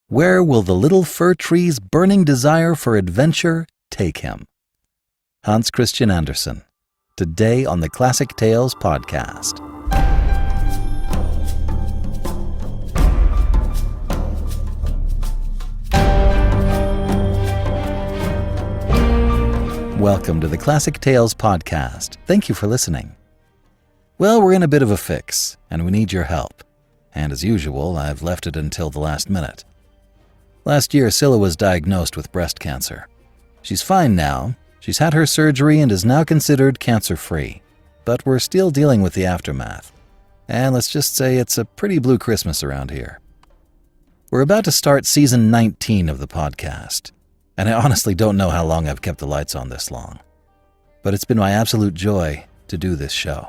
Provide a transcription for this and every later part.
Where will the little fir tree's burning desire for adventure take him? Hans Christian Andersen, today on the Classic Tales podcast. Welcome to the Classic Tales podcast. Thank you for listening. Well, we're in a bit of a fix, and we need your help. And as usual, I've left it until the last minute. Last year, Cilla was diagnosed with breast cancer. She's fine now. She's had her surgery and is now considered cancer-free. But we're still dealing with the aftermath. And let's just say it's a pretty blue Christmas around here. We're about to start season 19 of the podcast. And I honestly don't know how long I've kept the lights on this long. But it's been my absolute joy to do this show.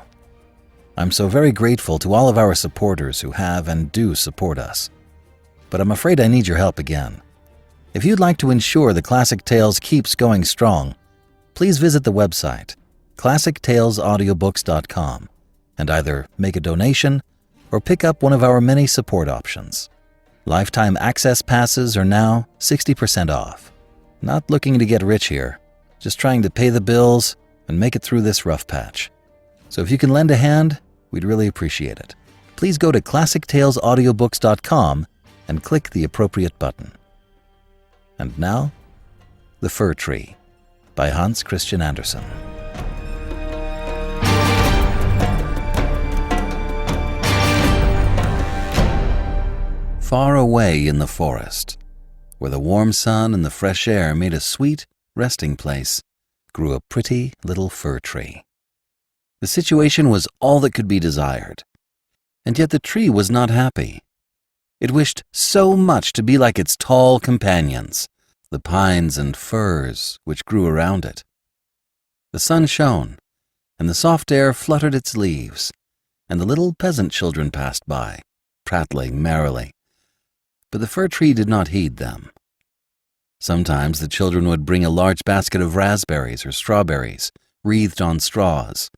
I'm so very grateful to all of our supporters who have and do support us. But I'm afraid I need your help again. If you'd like to ensure the Classic Tales keeps going strong, please visit the website, classictalesaudiobooks.com, and either make a donation or pick up one of our many support options. Lifetime access passes are now 60% off. Not looking to get rich here, just trying to pay the bills and make it through this rough patch. So if you can lend a hand, we'd really appreciate it. Please go to classictalesaudiobooks.com and click the appropriate button. And now, The Fir Tree by Hans Christian Andersen. Far away in the forest, where the warm sun and the fresh air made a sweet resting place, grew a pretty little fir tree. The situation was all that could be desired, and yet the tree was not happy. It wished so much to be like its tall companions, the pines and firs which grew around it. The sun shone, and the soft air fluttered its leaves, and the little peasant children passed by, prattling merrily. But the fir tree did not heed them. Sometimes the children would bring a large basket of raspberries or strawberries, wreathed on straws,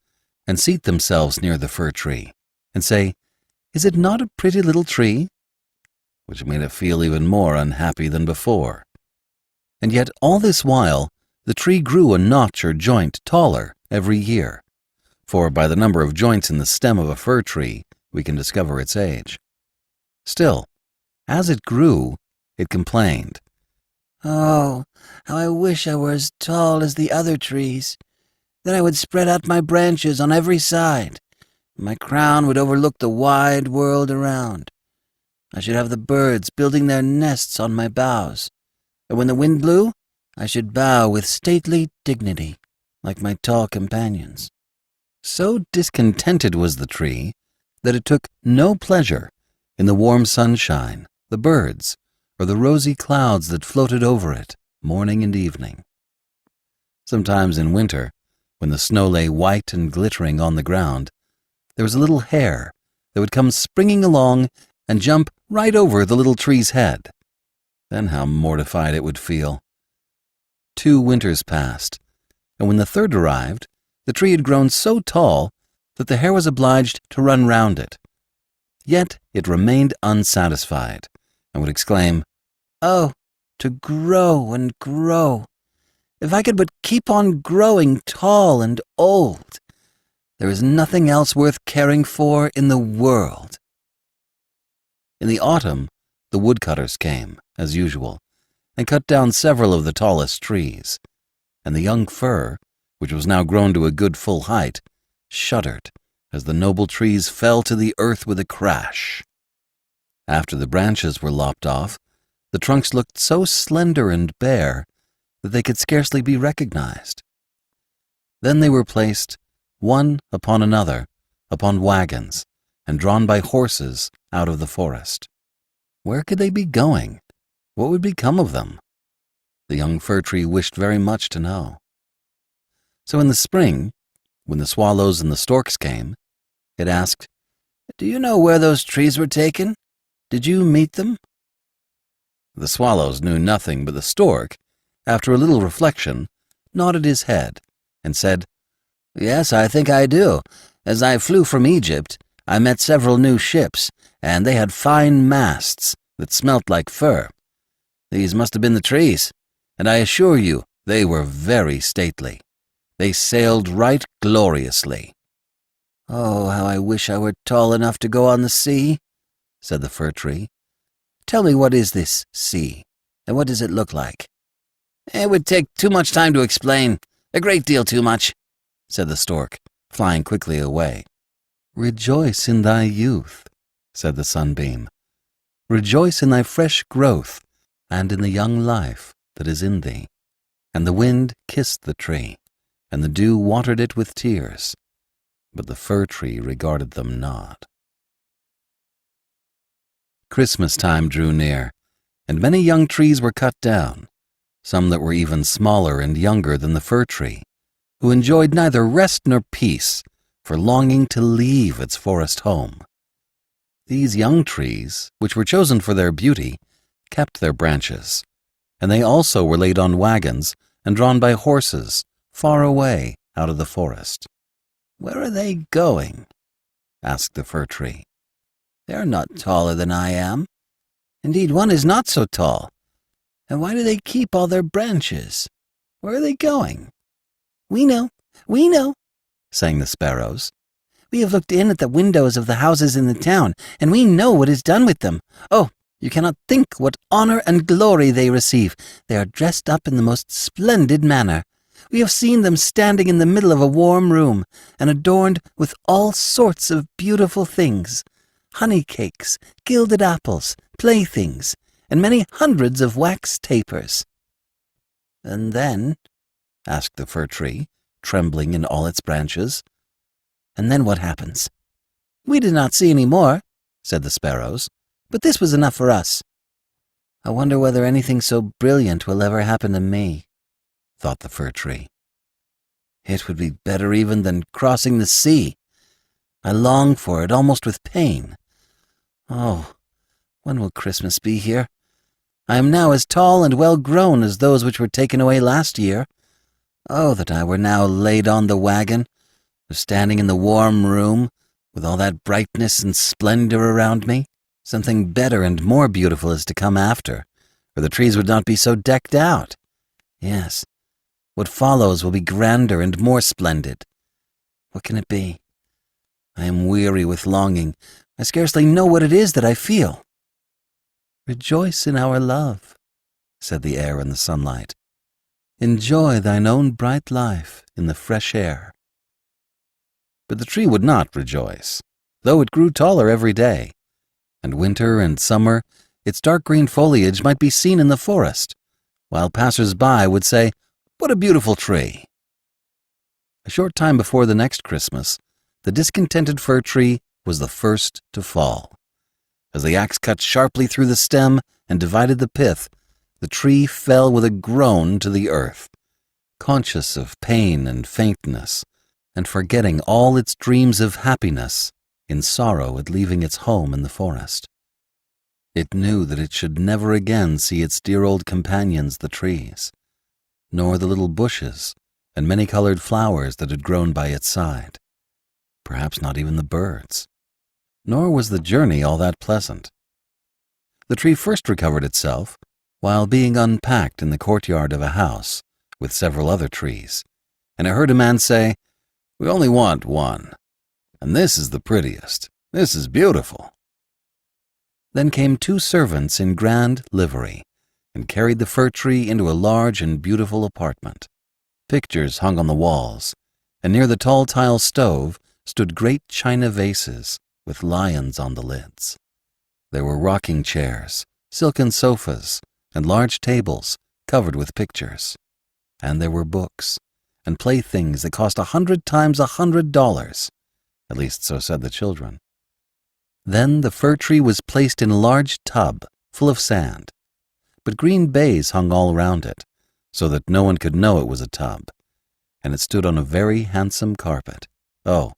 and seat themselves near the fir tree, and say, "Is it not a pretty little tree?" Which made it feel even more unhappy than before. And yet all this while, the tree grew a notch or joint taller every year, for by the number of joints in the stem of a fir tree, we can discover its age. Still, as it grew, it complained, "Oh, how I wish I were as tall as the other trees. Then I would spread out my branches on every side. My crown would overlook the wide world around. I should have the birds building their nests on my boughs, and when the wind blew, I should bow with stately dignity, like my tall companions." So discontented was the tree that it took no pleasure in the warm sunshine, the birds, or the rosy clouds that floated over it morning and evening. Sometimes in winter, when the snow lay white and glittering on the ground, there was a little hare that would come springing along and jump right over the little tree's head. Then how mortified it would feel. 2 winters passed, and when the third arrived, the tree had grown so tall that the hare was obliged to run round it. Yet it remained unsatisfied, and would exclaim, "Oh, to grow and grow! If I could but keep on growing tall and old, there is nothing else worth caring for in the world." In the autumn, the woodcutters came, as usual, and cut down several of the tallest trees, and the young fir, which was now grown to a good full height, shuddered as the noble trees fell to the earth with a crash. After the branches were lopped off, the trunks looked so slender and bare that they could scarcely be recognized. Then they were placed, one upon another, upon wagons, and drawn by horses out of the forest. Where could they be going? What would become of them? The young fir tree wished very much to know. So in the spring, when the swallows and the storks came, it asked, "Do you know where those trees were taken? Did you meet them?" The swallows knew nothing, but the stork, after a little reflection, nodded his head and said, "Yes, I think I do. As I flew from Egypt, I met several new ships, and they had fine masts that smelt like fir. These must have been the trees, and I assure you they were very stately. They sailed right gloriously. Oh, how I wish I were tall enough to go on the sea, said the fir tree. Tell me, what is this sea, and what does it look like? It would take too much time to explain, a great deal too much, said the stork, flying quickly away. Rejoice in thy youth, said the sunbeam. Rejoice in thy fresh growth, and in the young life that is in thee. And the wind kissed the tree, and the dew watered it with tears, but the fir tree regarded them not. Christmas time drew near, and many young trees were cut down, some that were even smaller and younger than the fir tree, who enjoyed neither rest nor peace for longing to leave its forest home. These young trees, which were chosen for their beauty, kept their branches, and they also were laid on wagons and drawn by horses far away out of the forest. Where are they going? Asked the fir tree. They are not taller than I am. Indeed, one is not so tall. And why do they keep all their branches? Where are they going? We know, sang the sparrows. We have looked in at the windows of the houses in the town, and we know what is done with them. Oh, you cannot think what honor and glory they receive. They are dressed up in the most splendid manner. We have seen them standing in the middle of a warm room, and adorned with all sorts of beautiful things, honey cakes, gilded apples, playthings, and many hundreds of wax tapers. And then, asked the fir tree, trembling in all its branches, and then what happens? We did not see any more, said the sparrows, but this was enough for us. I wonder whether anything so brilliant will ever happen to me, thought the fir tree. It would be better even than crossing the sea. I long for it almost with pain. Oh, when will Christmas be here? I am now as tall and well grown as those which were taken away last year. Oh, that I were now laid on the wagon, or standing in the warm room, with all that brightness and splendor around me. Something better and more beautiful is to come after, or the trees would not be so decked out. Yes, what follows will be grander and more splendid. What can it be? I am weary with longing. I scarcely know what it is that I feel. Rejoice in our love, said the air and the sunlight. Enjoy thine own bright life in the fresh air. But the tree would not rejoice, though it grew taller every day, and winter and summer its dark green foliage might be seen in the forest, while passers-by would say, "What a beautiful tree!" A short time before the next Christmas, the discontented fir tree was the first to fall. As the axe cut sharply through the stem and divided the pith, the tree fell with a groan to the earth, conscious of pain and faintness, and forgetting all its dreams of happiness in sorrow at leaving its home in the forest. It knew that it should never again see its dear old companions, the trees, nor the little bushes and many-colored flowers that had grown by its side, perhaps not even the birds. Nor was the journey all that pleasant. The tree first recovered itself while being unpacked in the courtyard of a house with several other trees, and it heard a man say, "We only want one, and this is the prettiest. This is beautiful." Then came two servants in grand livery, and carried the fir tree into a large and beautiful apartment. Pictures hung on the walls, and near the tall tile stove stood great china vases with lions on the lids. There were rocking chairs, silken sofas, and large tables covered with pictures. And there were books and playthings that cost 100 times $100, at least so said the children. Then the fir tree was placed in a large tub full of sand, but green baize hung all round it, so that no one could know it was a tub, and it stood on a very handsome carpet. Oh,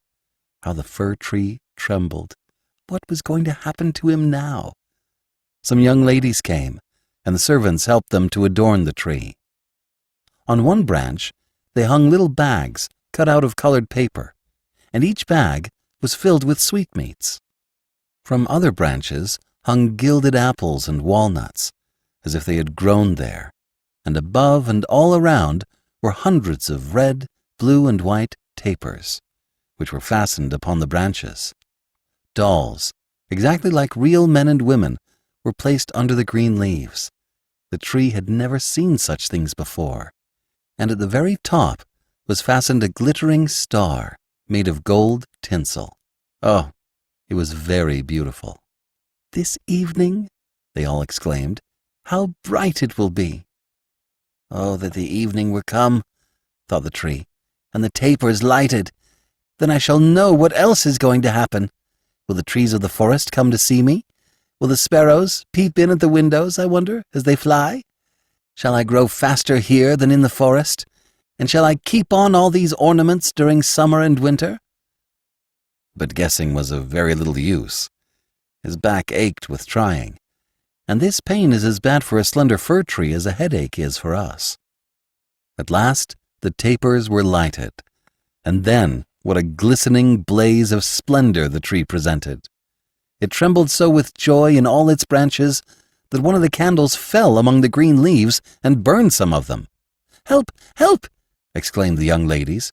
how the fir tree trembled! What was going to happen to him now? Some young ladies came, and the servants helped them to adorn the tree. On one branch they hung little bags cut out of colored paper, and each bag was filled with sweetmeats. From other branches hung gilded apples and walnuts, as if they had grown there, and above and all around were hundreds of red, blue, and white tapers, which were fastened upon the branches. Dolls, exactly like real men and women, were placed under the green leaves. The tree had never seen such things before, and at the very top was fastened a glittering star made of gold tinsel. Oh, it was very beautiful. "This evening," they all exclaimed, "how bright it will be!" "Oh, that the evening were come," thought the tree, "and the tapers lighted. Then I shall know what else is going to happen. Will the trees of the forest come to see me? Will the sparrows peep in at the windows, I wonder, as they fly? Shall I grow faster here than in the forest? And shall I keep on all these ornaments during summer and winter?" But guessing was of very little use. His back ached with trying, and this pain is as bad for a slender fir tree as a headache is for us. At last the tapers were lighted, and then what a glistening blaze of splendor the tree presented. It trembled so with joy in all its branches that one of the candles fell among the green leaves and burned some of them. "Help! Help!" exclaimed the young ladies,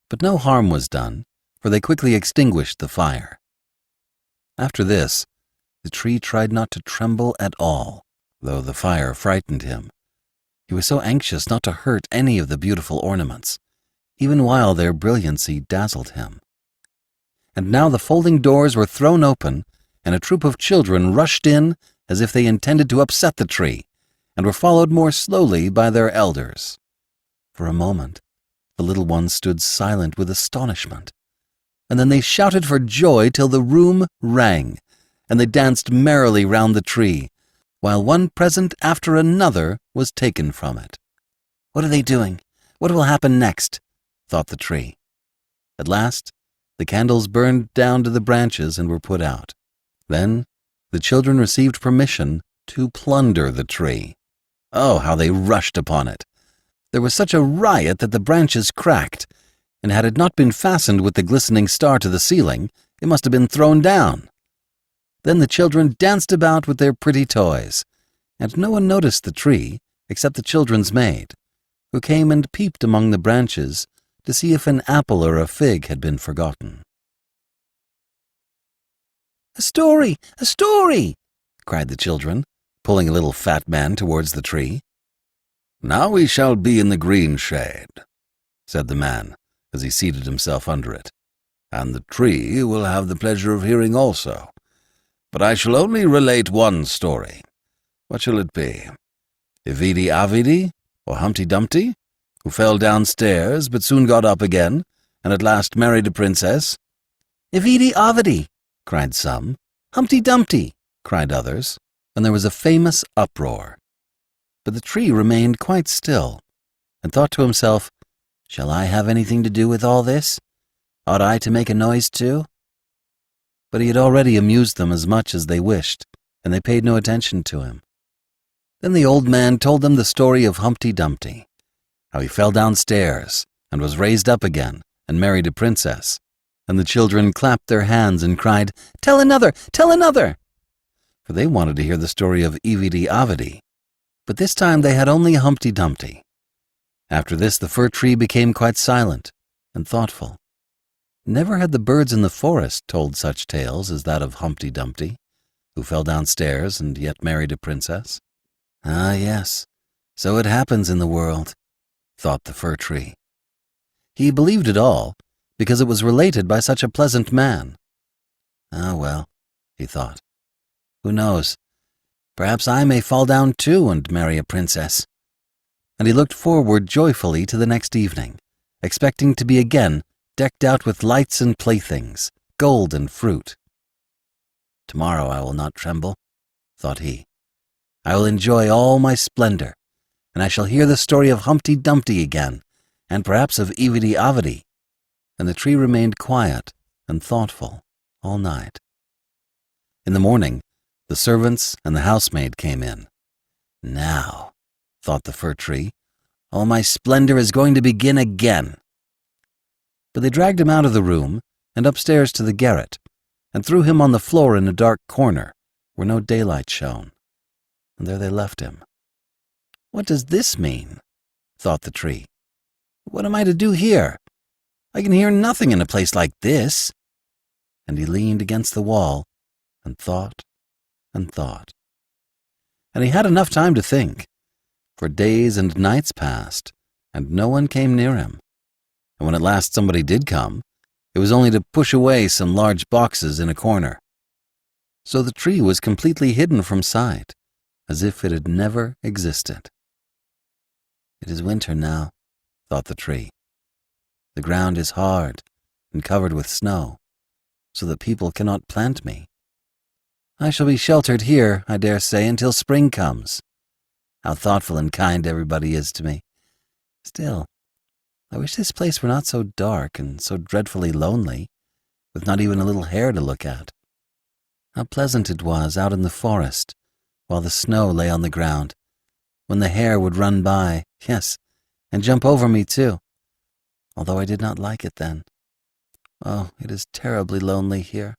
but no harm was done, for they quickly extinguished the fire. After this, the tree tried not to tremble at all, though the fire frightened him. He was so anxious not to hurt any of the beautiful ornaments, even while their brilliancy dazzled him. And now the folding doors were thrown open, and a troop of children rushed in as if they intended to upset the tree, and were followed more slowly by their elders. For a moment, the little ones stood silent with astonishment, and then they shouted for joy till the room rang, and they danced merrily round the tree, while one present after another was taken from it. "What are they doing? What will happen next?" thought the tree. At last, the candles burned down to the branches and were put out. Then the children received permission to plunder the tree. Oh, how they rushed upon it! There was such a riot that the branches cracked, and had it not been fastened with the glistening star to the ceiling, it must have been thrown down. Then the children danced about with their pretty toys, and no one noticed the tree except the children's maid, who came and peeped among the branches to see if an apple or a fig had been forgotten. "A story! A story!" cried the children, pulling a little fat man towards the tree. "Now we shall be in the green shade," said the man, as he seated himself under it, "and the tree will have the pleasure of hearing also. But I shall only relate one story. What shall it be? Ividi Avidi, or Humpty Dumpty, who fell downstairs but soon got up again, and at last married a princess?" "Ividi Avidi," cried some. "Humpty Dumpty," cried others, and there was a famous uproar. But the tree remained quite still, and thought to himself, "Shall I have anything to do with all this? Ought I to make a noise too?" But he had already amused them as much as they wished, and they paid no attention to him. Then the old man told them the story of Humpty Dumpty, how he fell downstairs, and was raised up again, and married a princess, and the children clapped their hands and cried, "Tell another! Tell another!" For they wanted to hear the story of Ividi Avidi, but this time they had only Humpty Dumpty. After this the fir tree became quite silent and thoughtful. Never had the birds in the forest told such tales as that of Humpty Dumpty, who fell downstairs and yet married a princess. "Ah, yes, so it happens in the world," thought the fir tree. He believed it all, because it was related by such a pleasant man. "Ah, well," he thought, "who knows? Perhaps I may fall down too and marry a princess." And he looked forward joyfully to the next evening, expecting to be again decked out with lights and playthings, gold and fruit. "Tomorrow I will not tremble," thought he. "I will enjoy all my splendor, and I shall hear the story of Humpty Dumpty again, and perhaps of Ividi Avidi." And the tree remained quiet and thoughtful all night. In the morning, the servants and the housemaid came in. "Now," thought the fir tree, "all my splendor is going to begin again." But they dragged him out of the room and upstairs to the garret, and threw him on the floor in a dark corner where no daylight shone, and there they left him. What does this mean? Thought the tree. What am I to do here? I can hear nothing in a place like this. And he leaned against the wall and thought and thought. And he had enough time to think, for days and nights passed, and no one came near him. And when at last somebody did come, it was only to push away some large boxes in a corner. So the tree was completely hidden from sight, as if it had never existed. It is winter now, thought the tree. The ground is hard and covered with snow, so that people cannot plant me. I shall be sheltered here, I dare say, until spring comes. How thoughtful and kind everybody is to me. Still, I wish this place were not so dark and so dreadfully lonely, with not even a little hare to look at. How pleasant it was out in the forest, while the snow lay on the ground, when the hare would run by, yes, and jump over me too, although I did not like it then. Oh, it is terribly lonely here.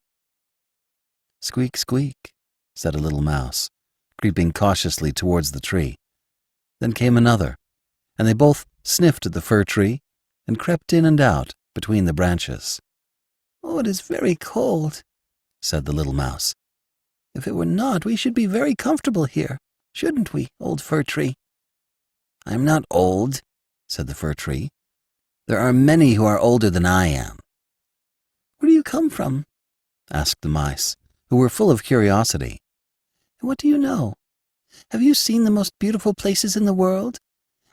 Squeak, squeak, said a little mouse, creeping cautiously towards the tree. Then came another, and they both sniffed at the fir tree and crept in and out between the branches. Oh, it is very cold, said the little mouse. If it were not, we should be very comfortable here, shouldn't we, old fir tree? I am not old, said the fir tree. There are many who are older than I am. Where do you come from? Asked the mice, who were full of curiosity. And what do you know? Have you seen the most beautiful places in the world?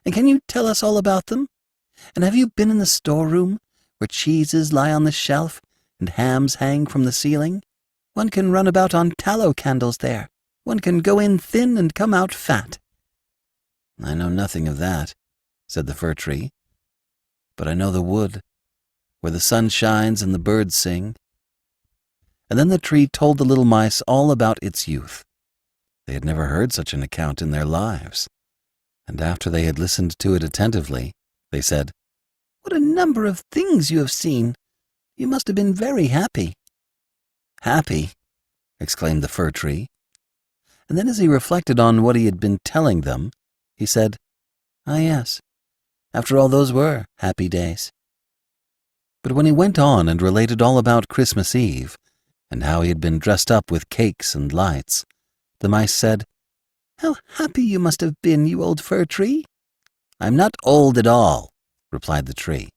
And can you tell us all about them? And have you been in the storeroom, where cheeses lie on the shelf and hams hang from the ceiling? One can run about on tallow candles there. One can go in thin and come out fat. I know nothing of that, said the fir tree. But I know the wood, where the sun shines and the birds sing. And then the tree told the little mice all about its youth. They had never heard such an account in their lives. And after they had listened to it attentively, they said, What a number of things you have seen! You must have been very happy. Happy? Exclaimed the fir tree. And then as he reflected on what he had been telling them, he said, Ah, yes, after all, those were happy days. But when he went on and related all about Christmas Eve, and how he had been dressed up with cakes and lights, the mice said, How happy you must have been, you old fir tree! I'm not old at all, replied the tree.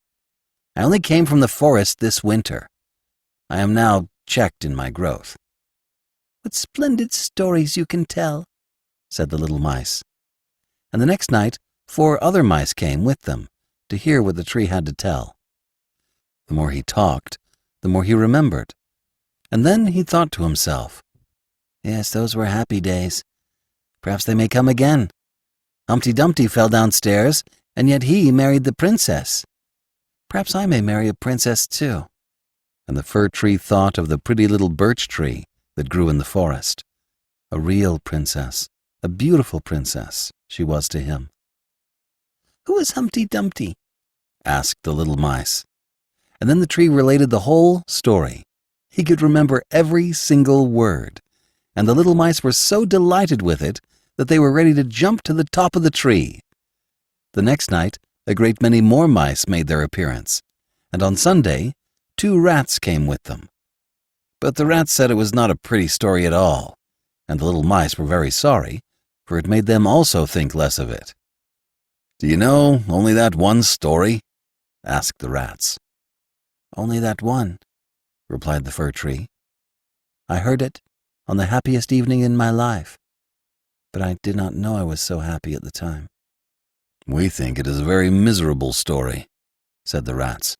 I only came from the forest this winter. I am now checked in my growth. What splendid stories you can tell, said the little mice. And the next night 4 other mice came with them to hear what the tree had to tell. The more he talked, the more he remembered. And then he thought to himself, Yes, those were happy days. Perhaps they may come again. Humpty Dumpty fell downstairs, and yet he married the princess. Perhaps I may marry a princess too. And the fir tree thought of the pretty little birch tree that grew in the forest. A real princess, a beautiful princess, she was to him. Who is Humpty Dumpty? Asked the little mice. And then the tree related the whole story. He could remember every single word, and the little mice were so delighted with it that they were ready to jump to the top of the tree. The next night, a great many more mice made their appearance, and on Sunday, 2 rats came with them. But the rats said it was not a pretty story at all, and the little mice were very sorry, for it made them also think less of it. Do you know only that one story? Asked the rats. Only that one, replied the fir tree. I heard it on the happiest evening in my life, but I did not know I was so happy at the time. We think it is a very miserable story, said the rats.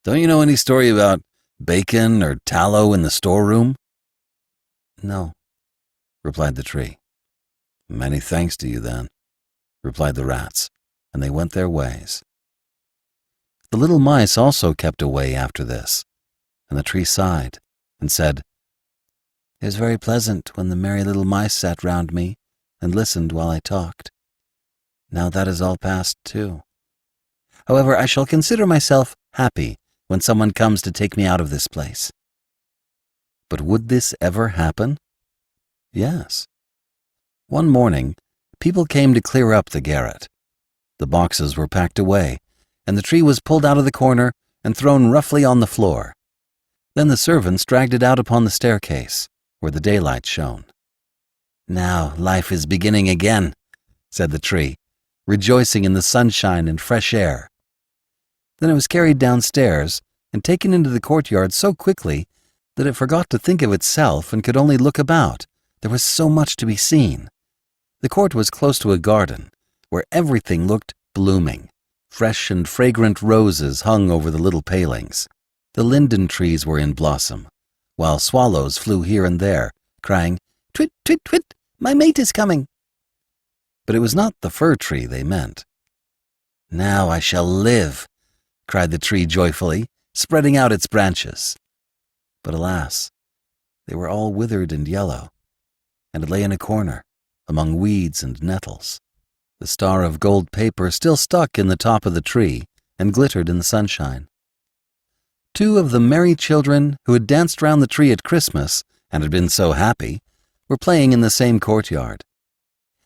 Don't you know any story about bacon or tallow in the storeroom? No, replied the tree. Many thanks to you, then, replied the rats, and they went their ways. The little mice also kept away after this, and the tree sighed and said, It was very pleasant when the merry little mice sat round me and listened while I talked. Now that is all past, too. However, I shall consider myself happy when someone comes to take me out of this place. But would this ever happen? Yes. One morning, people came to clear up the garret. The boxes were packed away, and the tree was pulled out of the corner and thrown roughly on the floor. Then the servants dragged it out upon the staircase, where the daylight shone. "Now life is beginning again," said the tree, rejoicing in the sunshine and fresh air. Then it was carried downstairs and taken into the courtyard so quickly that it forgot to think of itself and could only look about. There was so much to be seen. The court was close to a garden, where everything looked blooming. Fresh and fragrant roses hung over the little palings. The linden trees were in blossom, while swallows flew here and there, crying, "Twit, twit, twit, my mate is coming." But it was not the fir tree they meant. "Now I shall live," cried the tree joyfully, spreading out its branches. But alas, they were all withered and yellow, and it lay in a corner, among weeds and nettles. The star of gold paper still stuck in the top of the tree and glittered in the sunshine. 2 of the merry children who had danced round the tree at Christmas and had been so happy were playing in the same courtyard.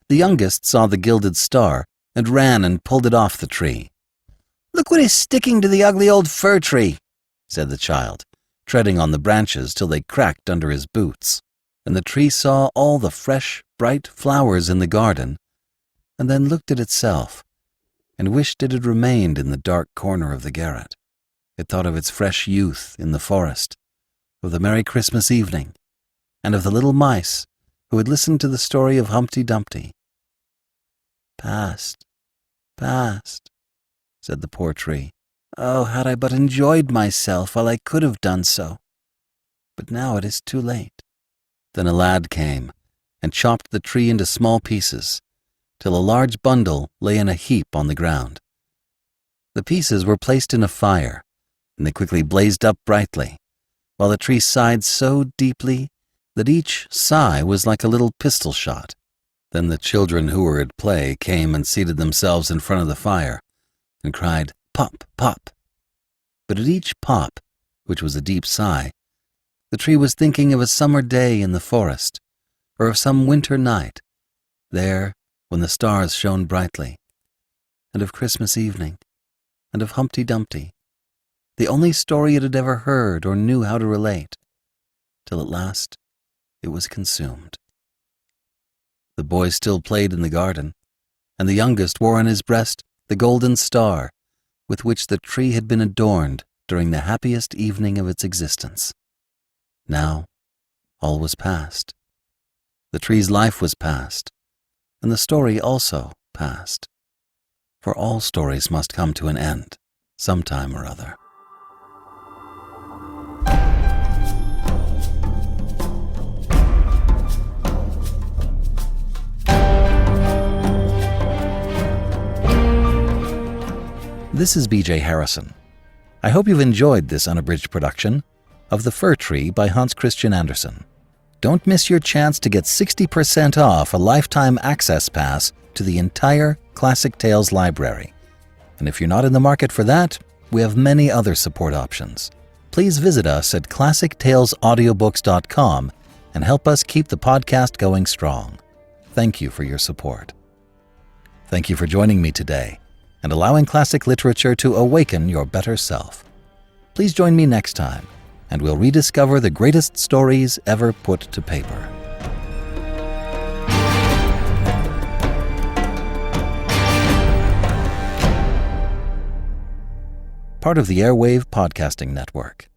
The youngest saw the gilded star and ran and pulled it off the tree. "Look what is sticking to the ugly old fir tree," said the child, treading on the branches till they cracked under his boots. And the tree saw all the fresh, bright flowers in the garden, and then looked at itself and wished it had remained in the dark corner of the garret. It thought of its fresh youth in the forest, of the merry Christmas evening, and of the little mice who had listened to the story of Humpty Dumpty. "Past, past," said the poor tree. "Oh, had I but enjoyed myself while I could have done so. But now it is too late." Then a lad came and chopped the tree into small pieces, till a large bundle lay in a heap on the ground. The pieces were placed in a fire, and they quickly blazed up brightly, while the tree sighed so deeply that each sigh was like a little pistol shot. Then the children who were at play came and seated themselves in front of the fire, and cried, "Pop, pop." But at each pop, which was a deep sigh, the tree was thinking of a summer day in the forest, or of some winter night, there when the stars shone brightly, and of Christmas evening, and of Humpty Dumpty, the only story it had ever heard or knew how to relate, till at last it was consumed. The boy still played in the garden, and the youngest wore on his breast the golden star with which the tree had been adorned during the happiest evening of its existence. Now all was past. The tree's life was past, and the story also past. For all stories must come to an end, sometime or other. This is B.J. Harrison. I hope you've enjoyed this unabridged production of The Fir Tree by Christian Andersen. Don't miss your chance to get 60% off a lifetime access pass to the entire Classic Tales library. And if you're not in the market for that, we have many other support options. Please visit us at classictalesaudiobooks.com and help us keep the podcast going strong. Thank you for your support. Thank you for joining me today and allowing classic literature to awaken your better self. Please join me next time, and we'll rediscover the greatest stories ever put to paper. Part of the Airwave Podcasting Network.